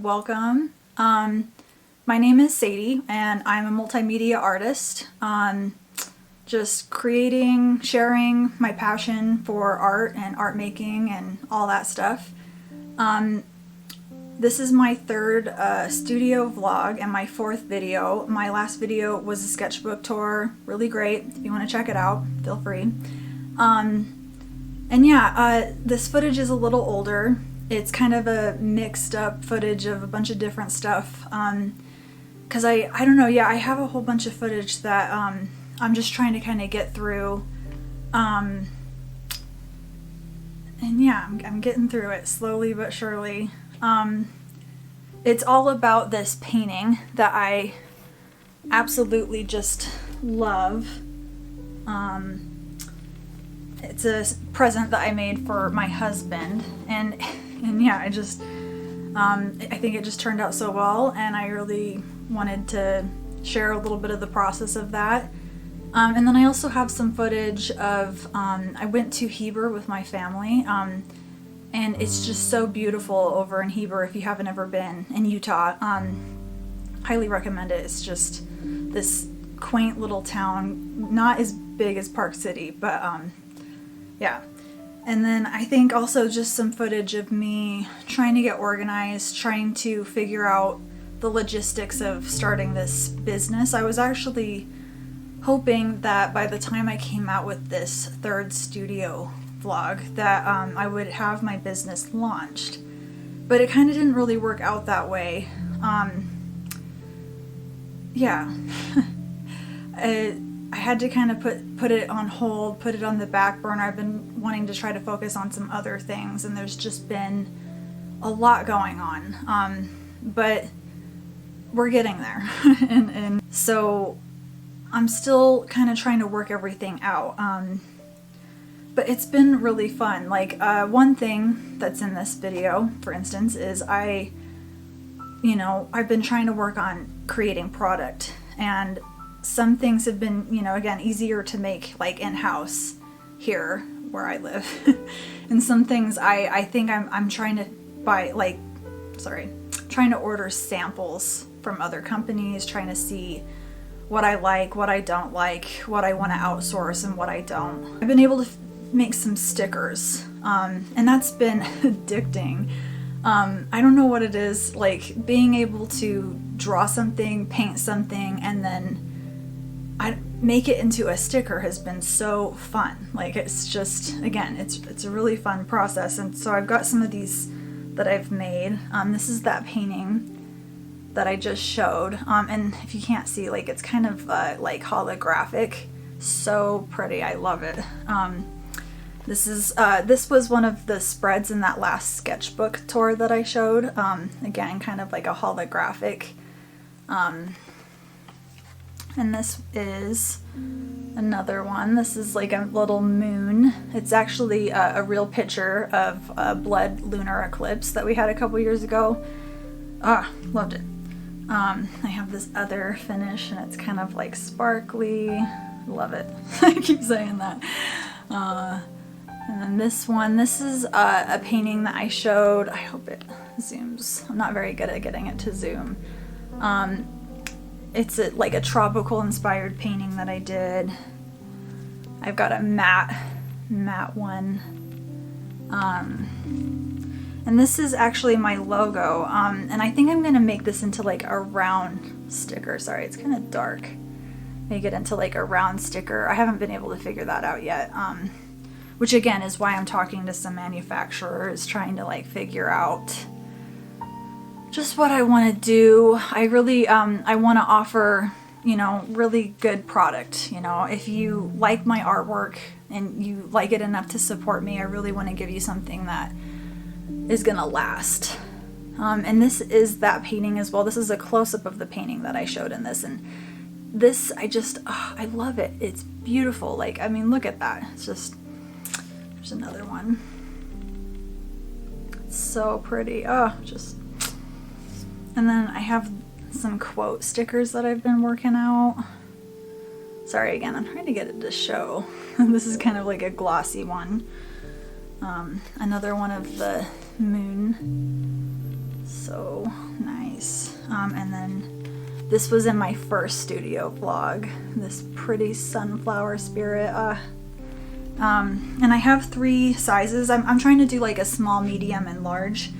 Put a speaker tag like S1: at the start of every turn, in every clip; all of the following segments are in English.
S1: welcome. My name is Sadie and I'm a multimedia artist. Just creating, sharing my passion for art and art making and all that stuff. This is my third studio vlog and my fourth video. My last video was a sketchbook tour, really great. If you want to check it out, feel free. And yeah, this footage is a little older. It's kind of a mixed up footage of a bunch of different stuff. Cause I don't know, yeah, I have a whole bunch of footage that I'm just trying to kind of get through. And yeah, I'm getting through it slowly but surely. It's all about this painting that I absolutely just love. It's a present that I made for my husband, and yeah, I think it just turned out so well, and I really wanted to share a little bit of the process of that. And then I also have some footage of, I went to Heber with my family, and it's just so beautiful over in Heber. If you haven't ever been in Utah, highly recommend it. It's just this quaint little town, not as big as Park City, but yeah. And then I think also just some footage of me trying to get organized, trying to figure out the logistics of starting this business. I was actually hoping that by the time I came out with this third studio vlog that I would have my business launched, but it kind of didn't really work out that way. Yeah. I had to kind of put it on hold, put it on the back burner. I've been wanting to try to focus on some other things, and there's just been a lot going on. But we're getting there. and so I'm still kind of trying to work everything out. But it's been really fun. Like, one thing that's in this video, for instance, is I've been trying to work on creating product, and some things have been, again, easier to make like in-house here where I live. And some things I think I'm trying to buy, trying to order samples from other companies, trying to see what I like, what I don't like, what I want to outsource and what I don't. I've been able to make some stickers, and that's been addicting. I don't know what it is, like being able to draw something, paint something, and then I make it into a sticker has been so fun. Like, it's just, again, it's a really fun process. And so I've got some of these that I've made. This is that painting that I just showed. And if you can't see, like, it's kind of like holographic. So pretty. I love it. This was one of the spreads in that last sketchbook tour that I showed. Again, kind of like a holographic. And this is another one. This is like a little moon. It's actually a real picture of a blood lunar eclipse that we had a couple years ago. Loved it. I have this other finish, and it's kind of like sparkly. Love it. I keep saying that. And then this one, this is a painting that I showed. I hope it zooms. I'm not very good at getting it to zoom. It's like a tropical inspired painting that I did. I've got a matte one. And this is actually my logo. And I think I'm gonna make this into like a round sticker. Sorry, it's kind of dark. Make it into like a round sticker. I haven't been able to figure that out yet. Which again is why I'm talking to some manufacturers, trying to like figure out just what I want to do. I really, I want to offer, really good product. If you like my artwork and you like it enough to support me, I really want to give you something that is going to last. And this is that painting as well. This is a close-up of the painting that I showed in this. And this, I love it. It's beautiful. Like, I mean, look at that. It's just, there's another one. It's so pretty. And then I have some quote stickers that I've been working out. Sorry, again, I'm trying to get it to show. This is kind of like a glossy one. Another one of the moon So nice. And then this was in my first studio vlog, this pretty sunflower spirit. And I have 3 sizes. I'm trying to do like a small, medium, and large.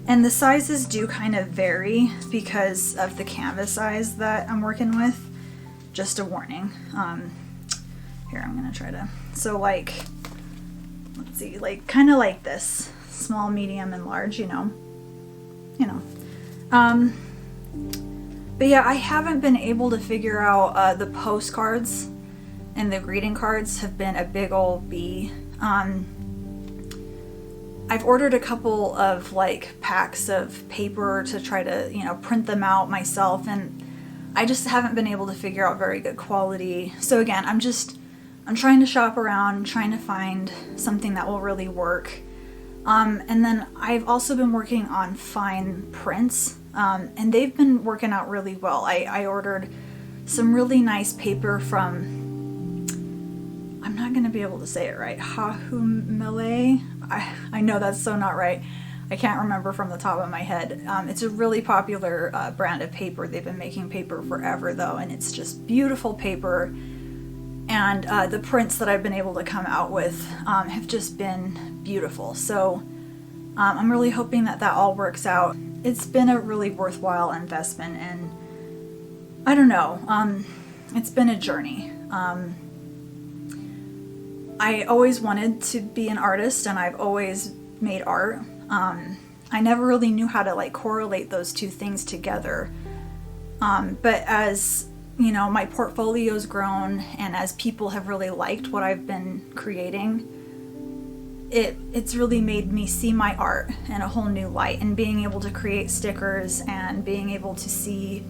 S1: And the sizes do kind of vary because of the canvas size that I'm working with. Just a warning. Here, I'm gonna try to, so like, let's see, like kind of like this, small, medium, and large, you know. But yeah, I haven't been able to figure out the postcards, and the greeting cards have been a big old bee. I've ordered a couple of like packs of paper to try to, you know, print them out myself, and I just haven't been able to figure out very good quality. So again, I'm trying to shop around, trying to find something that will really work. And then I've also been working on fine prints, and they've been working out really well. I ordered some really nice paper from, I'm not going to be able to say it right, Hahumele. I know that's so not right. I can't remember from the top of my head. It's a really popular brand of paper. They've been making paper forever though, and it's just beautiful paper. And the prints that I've been able to come out with have just been beautiful. So I'm really hoping that all works out. It's been a really worthwhile investment, and I don't know, it's been a journey. I always wanted to be an artist, and I've always made art. I never really knew how to like correlate those two things together. But as you know, my portfolio's grown, and as people have really liked what I've been creating, it's really made me see my art in a whole new light, and being able to create stickers and being able to see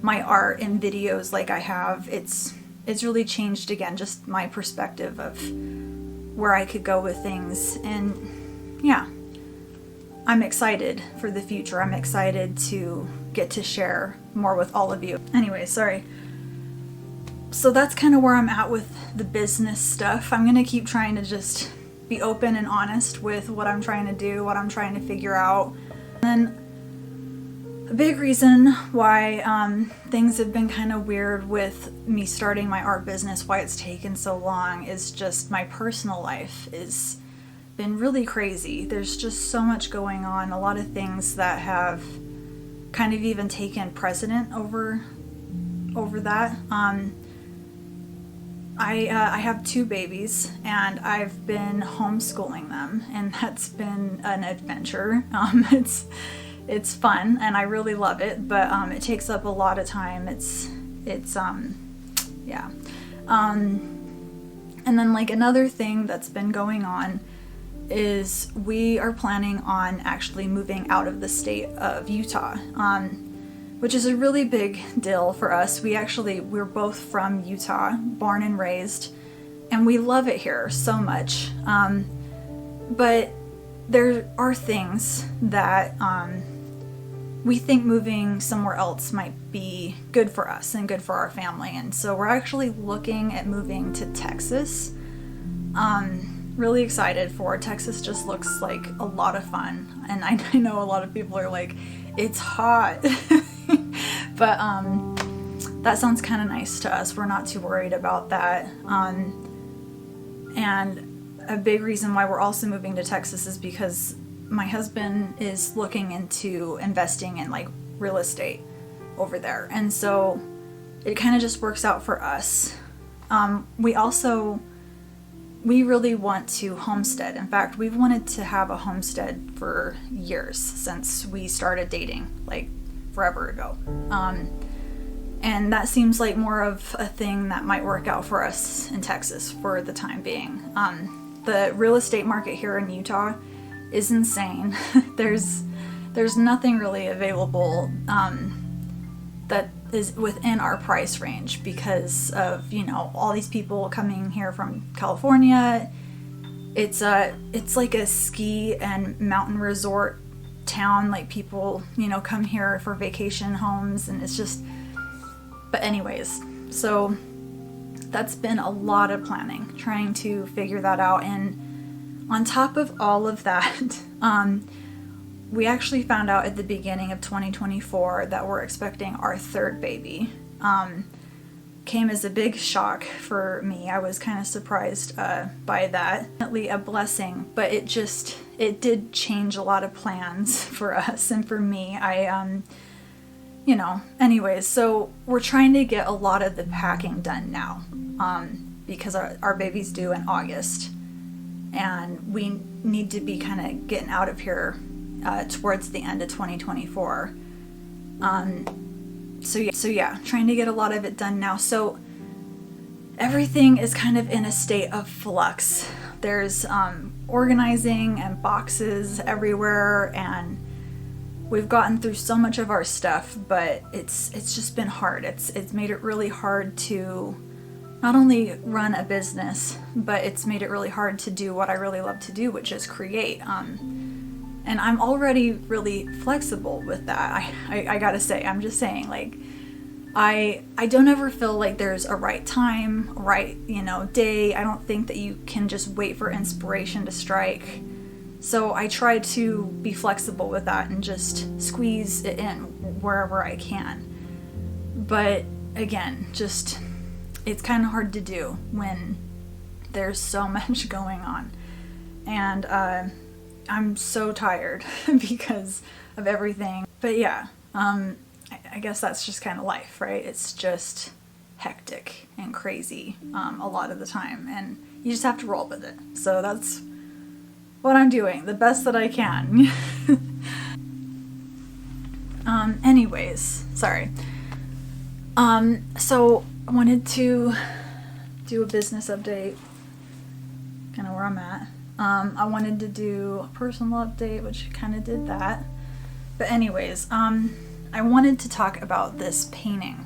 S1: my art in videos like I have, it's really changed again just my perspective of where I could go with things. And yeah, I'm excited for the future. I'm excited to get to share more with all of you. Anyway, sorry. So that's kind of where I'm at with the business stuff. I'm going to keep trying to just be open and honest with what I'm trying to do, what I'm trying to figure out. And then a big reason why things have been kind of weird with me starting my art business, why it's taken so long, is just my personal life is been really crazy. There's just so much going on, a lot of things that have kind of even taken precedent over that. I have 2 babies, and I've been homeschooling them, and that's been an adventure. It's fun, and I really love it, but it takes up a lot of time. Yeah. And then like another thing that's been going on is we are planning on actually moving out of the state of Utah, which is a really big deal for us. We're both from Utah, born and raised, and we love it here so much. But there are things that we think moving somewhere else might be good for us and good for our family. And so we're actually looking at moving to Texas. Really excited for it. Texas just looks like a lot of fun. And I know a lot of people are like, it's hot. But that sounds kind of nice to us. We're not too worried about that. And a big reason why we're also moving to Texas is because my husband is looking into investing in like real estate over there. And so it kind of just works out for us. We really want to homestead. In fact, we've wanted to have a homestead for years, since we started dating, like forever ago. And that seems like more of a thing that might work out for us in Texas for the time being. The real estate market here in Utah is insane. There's nothing really available that is within our price range because of, you know, all these people coming here from California. It's like a ski and mountain resort town. Like people, you know, come here for vacation homes, and it's just, but anyways, so that's been a lot of planning, trying to figure that out. And on top of all of that, we actually found out at the beginning of 2024 that we're expecting our third baby. Came as a big shock for me. I was kind of surprised by that. Definitely a blessing, but it did change a lot of plans for us and for me. Anyways, so we're trying to get a lot of the packing done now, because our baby's due in August, and we need to be kind of getting out of here towards the end of 2024. So yeah, trying to get a lot of it done now. So everything is kind of in a state of flux. There's organizing and boxes everywhere, and we've gotten through so much of our stuff, but it's just been hard. It's made it really hard to not only run a business, but it's made it really hard to do what I really love to do, which is create. And I'm already really flexible with that. I gotta say, I'm just saying, like, I don't ever feel like there's a right time, right, day. I don't think that you can just wait for inspiration to strike. So I try to be flexible with that and just squeeze it in wherever I can. But again, it's kind of hard to do when there's so much going on. And I'm so tired because of everything. But yeah, I guess that's just kind of life, right? It's just hectic and crazy a lot of the time, and you just have to roll with it. So that's what I'm doing, the best that I can. Anyways, sorry. So I wanted to do a business update, kind of where I'm at. I wanted to do a personal update, which kind of did that. But anyways, I wanted to talk about this painting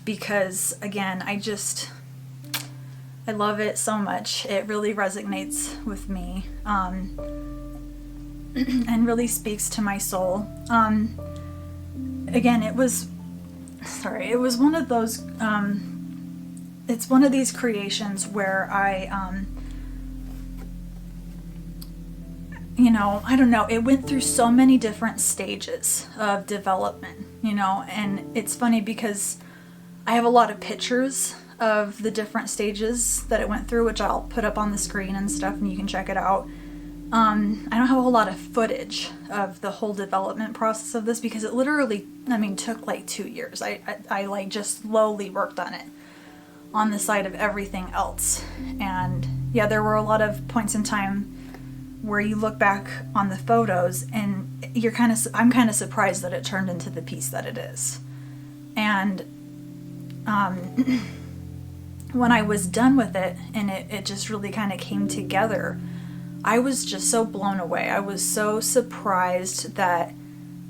S1: because, again, I love it so much. It really resonates with me, and really speaks to my soul. Again, it was one of those, it's one of these creations where I don't know, it went through so many different stages of development, and it's funny because I have a lot of pictures of the different stages that it went through, which I'll put up on the screen and stuff, and you can check it out. I don't have a whole lot of footage of the whole development process of this because it literally, took like 2 years. I like just slowly worked on it on the side of everything else. And yeah, there were a lot of points in time where you look back on the photos and I'm kind of surprised that it turned into the piece that it is. And when I was done with it and it just really kind of came together, I was just so blown away. I was so surprised that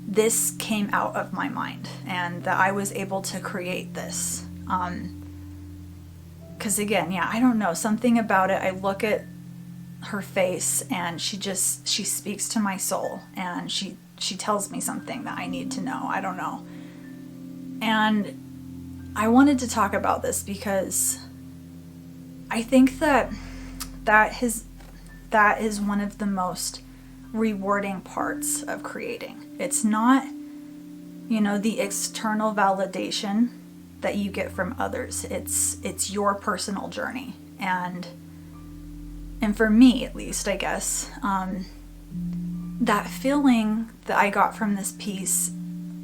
S1: this came out of my mind and that I was able to create this. 'Cause again, yeah, I don't know, something about it. I look at her face and she speaks to my soul, and she tells me something that I need to know. I don't know. And I wanted to talk about this because I think that is one of the most rewarding parts of creating. It's not, the external validation that you get from others. It's your personal journey. And for me, at least, I guess, that feeling that I got from this piece,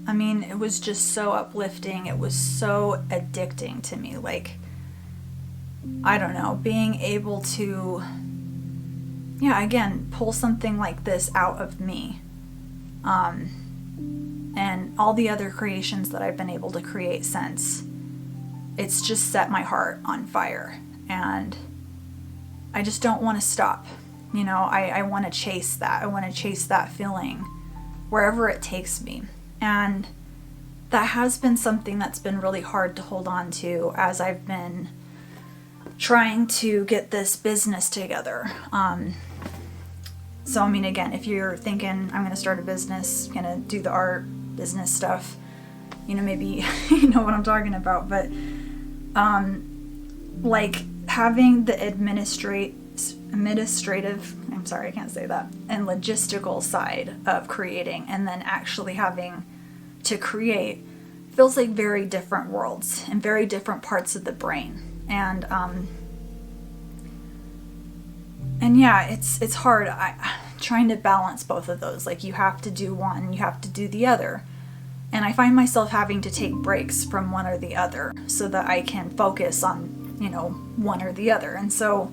S1: it was just so uplifting. It was so addicting to me. Like, I don't know, being able to, again, pull something like this out of me. And all the other creations that I've been able to create since, it's just set my heart on fire. And I just don't want to stop. I want to chase that. I want to chase that feeling wherever it takes me. And that has been something that's been really hard to hold on to as I've been trying to get this business together. So, again, if you're thinking I'm going to start a business, going to do the art business stuff, maybe you know what I'm talking about. But like having the administrative, I'm sorry, I can't say that, and logistical side of creating, and then actually having to create feels like very different worlds and very different parts of the brain. And yeah, it's hard. Trying to balance both of those. Like, you have to do one, you have to do the other. And I find myself having to take breaks from one or the other so that I can focus on, one or the other. And so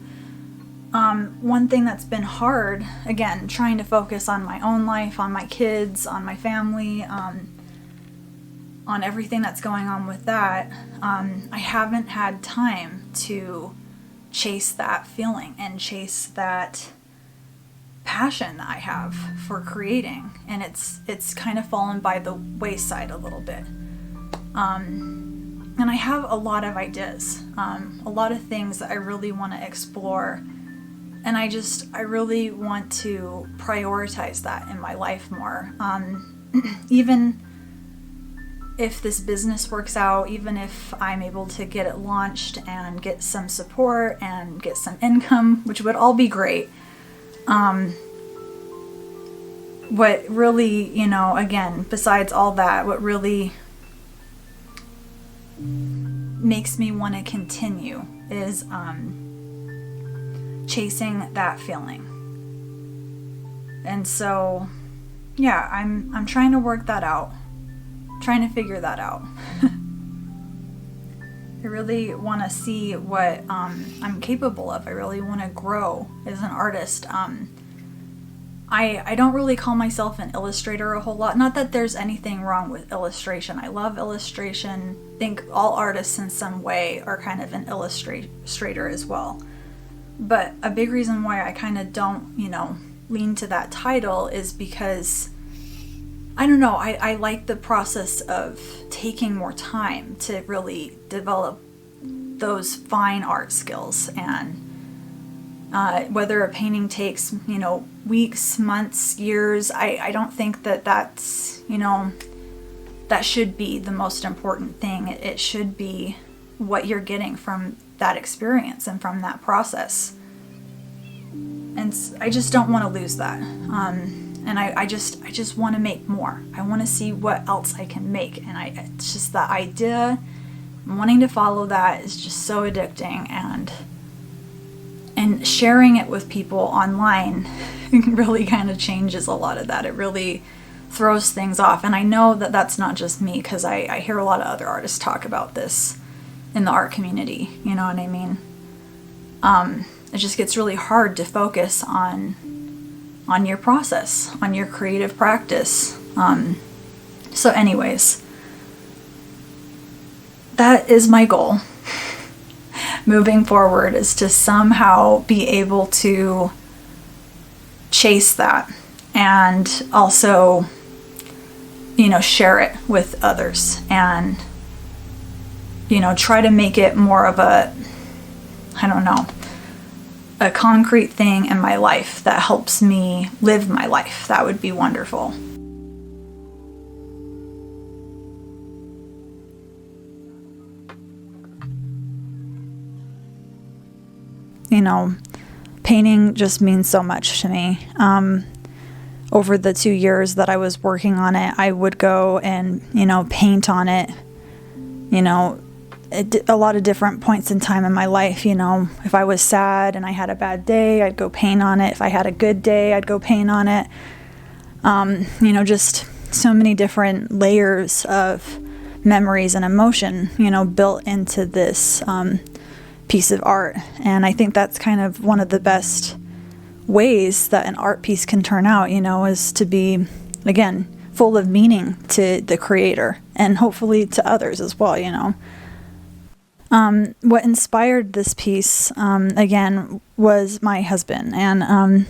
S1: one thing that's been hard, again, trying to focus on my own life, on my kids, on my family, on everything that's going on with that, I haven't had time to chase that feeling and chase that passion I have for creating, and it's kind of fallen by the wayside a little bit. And I have a lot of ideas, a lot of things that I really want to explore, and I really want to prioritize that in my life more. Even if this business works out, even if I'm able to get it launched and get some support and get some income, which would all be great. What really, again, besides all that, what really makes me want to continue is chasing that feeling. And so, yeah, I'm trying to work that out. Trying to figure that out. I really want to see what I'm capable of. I really want to grow as an artist. I don't really call myself an illustrator a whole lot. Not that there's anything wrong with illustration. I love illustration. I think all artists in some way are kind of an illustrator as well. But a big reason why I kind of don't, lean to that title is because I don't know, I like the process of taking more time to really develop those fine art skills. And whether a painting takes, weeks, months, years, I don't think that's, that should be the most important thing. It should be what you're getting from that experience and from that process. And I just don't want to lose that. And I just want to make more. I want to see what else I can make. And it's just the idea, wanting to follow that is just so addicting. And sharing it with people online really kind of changes a lot of that. It really throws things off. And I know that that's not just me, because I hear a lot of other artists talk about this in the art community. You know what I mean? It just gets really hard to focus on your process, on your creative practice. So anyways, that is my goal moving forward, is to somehow be able to chase that and also, share it with others and, try to make it more of a concrete thing in my life that helps me live my life. That would be wonderful. Painting just means so much to me. Over the 2 years that I was working on it, I would go and, paint on it, at a lot of different points in time in my life. If I was sad and I had a bad day, I'd go paint on it. If I had a good day, I'd go paint on it. Just so many different layers of memories and emotion, built into this piece of art. And I think that's kind of one of the best ways that an art piece can turn out, is to be, again, full of meaning to the creator and hopefully to others as well. What inspired this piece, again, was my husband. And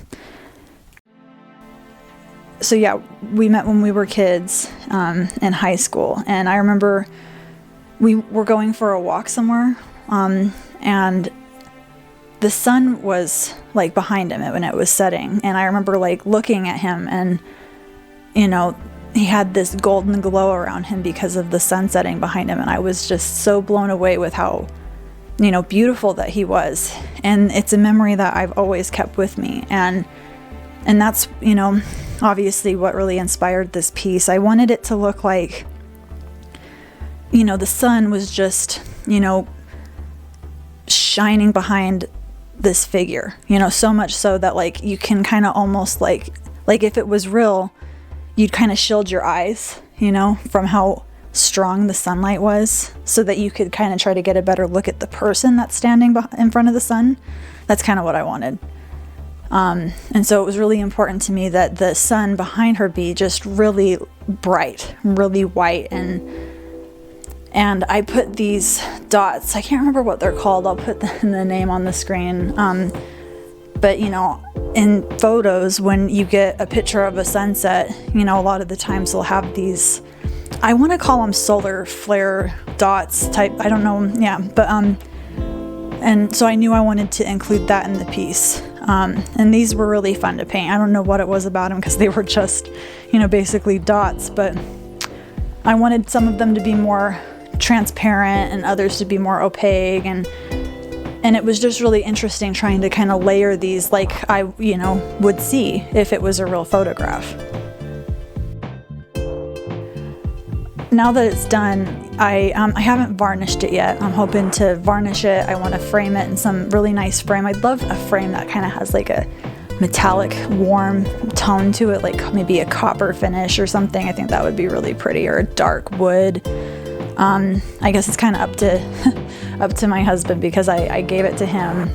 S1: so yeah, we met when we were kids in high school. And I remember we were going for a walk somewhere, and the sun was like behind him when it was setting. And I remember like looking at him, and he had this golden glow around him because of the sun setting behind him. And I was just so blown away with how beautiful that he was. And it's a memory that I've always kept with me. And that's, obviously what really inspired this piece. I wanted it to look like, the sun was just, shining behind this figure, so much so that like you can kind of almost like if it was real, you'd kind of shield your eyes, from how strong the sunlight was, so that you could kind of try to get a better look at the person that's standing in front of the sun. That's kind of what I wanted. And so it was really important to me that the sun behind her be just really bright, really white, and I put these dots. I can't remember what they're called. I'll put the name on the screen. But in photos, when you get a picture of a sunset, a lot of the times they'll have these, I want to call them solar flare dots type. I don't know. Yeah. But, and so I knew I wanted to include that in the piece. And these were really fun to paint. I don't know what it was about them because they were just, basically dots, but I wanted some of them to be more transparent and others to be more opaque, and it was just really interesting trying to kind of layer these like I would see if it was a real photograph. Now that it's done, I haven't varnished it yet. I'm hoping to varnish it. I want to frame it in some really nice frame. I'd love a frame that kind of has like a metallic warm tone to it, like maybe a copper finish or something. I think that would be really pretty, or a dark wood. I guess it's kind of up to my husband, because I gave it to him,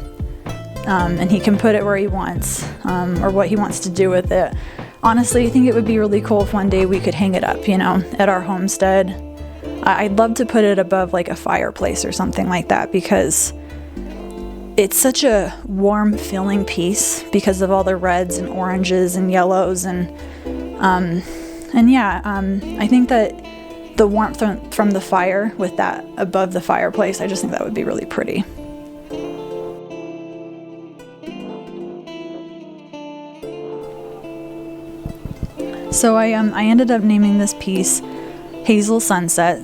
S1: and he can put it where he wants, or what he wants to do with it. Honestly, I think it would be really cool if one day we could hang it up, at our homestead. I'd love to put it above like a fireplace or something like that, because it's such a warm feeling piece because of all the reds and oranges and yellows, and I think that the warmth from the fire with that above the fireplace, I just think that would be really pretty. So I ended up naming this piece Hazel Sunset,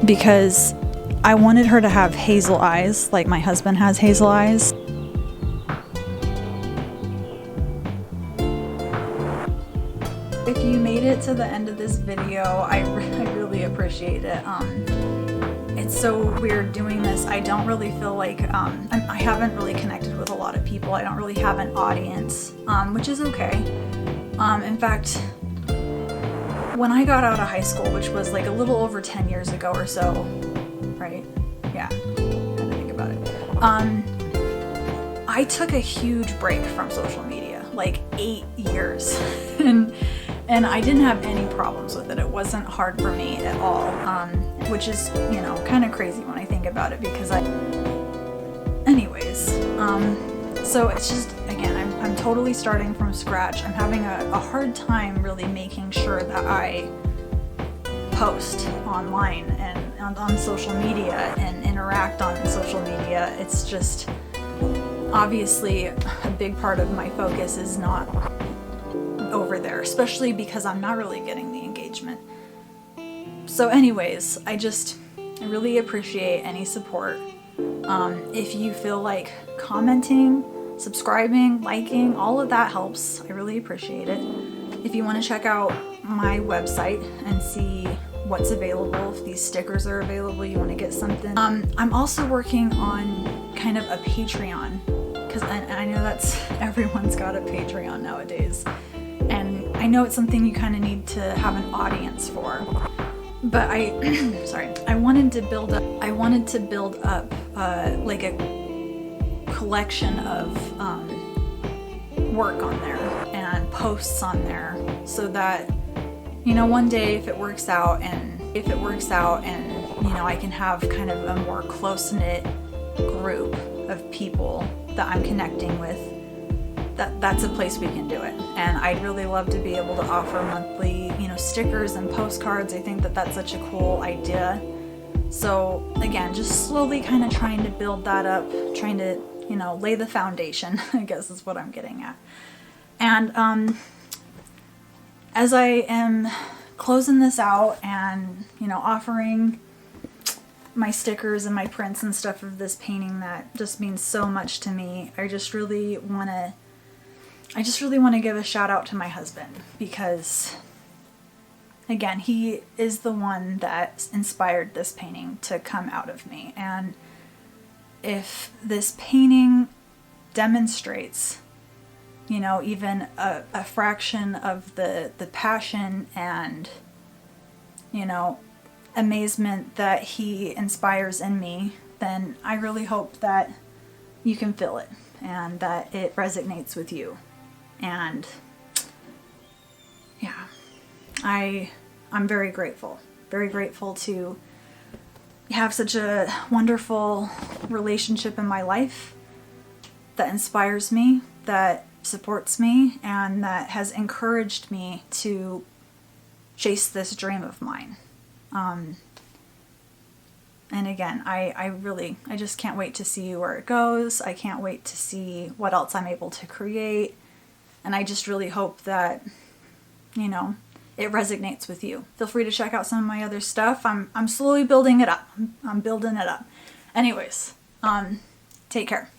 S1: because I wanted her to have hazel eyes, like my husband has hazel eyes. If you made it to the end of this video, I really appreciate it. It's so weird doing this. I don't really feel like, I haven't really connected with a lot of people. I don't really have an audience, which is okay. In fact, when I got out of high school, which was like a little over 10 years ago or so, right? Yeah, I had to think about it. I took a huge break from social media, like 8 years. And I didn't have any problems with it. It wasn't hard for me at all, which is, kind of crazy when I think about it, because anyways, so it's just, again, I'm totally starting from scratch. I'm having a hard time really making sure that I post online and on social media and interact on social media. It's just, obviously, a big part of my focus is not over there, especially because I'm not really getting the engagement. So anyways, I really appreciate any support. If you feel like commenting, subscribing, liking, all of that helps. I really appreciate it. If you want to check out my website and see what's available, if these stickers are available, you want to get something. I'm also working on kind of a Patreon, because I know that's everyone's got a Patreon nowadays. And I know it's something you kind of need to have an audience for, but I wanted to build up like a collection of work on there and posts on there, so that one day if it works out and I can have kind of a more close-knit group of people that I'm connecting with, that's a place we can do it. And I'd really love to be able to offer monthly, stickers and postcards. I think that that's such a cool idea. So again, just slowly kind of trying to build that up, trying to, lay the foundation, I guess is what I'm getting at. And as I am closing this out and, offering my stickers and my prints and stuff of this painting that just means so much to me. I just really want to give a shout out to my husband, because again, he is the one that inspired this painting to come out of me. And if this painting demonstrates, you know, even a fraction of the passion and, you know, amazement that he inspires in me, then I really hope that you can feel it and that it resonates with you. And yeah, I'm very grateful to have such a wonderful relationship in my life that inspires me, that supports me, and that has encouraged me to chase this dream of mine. And again, I just can't wait to see where it goes. I can't wait to see what else I'm able to create. And I just really hope that, you know, it resonates with you. Feel free to check out some of my other stuff. I'm slowly building it up. I'm building it up. Anyways, take care.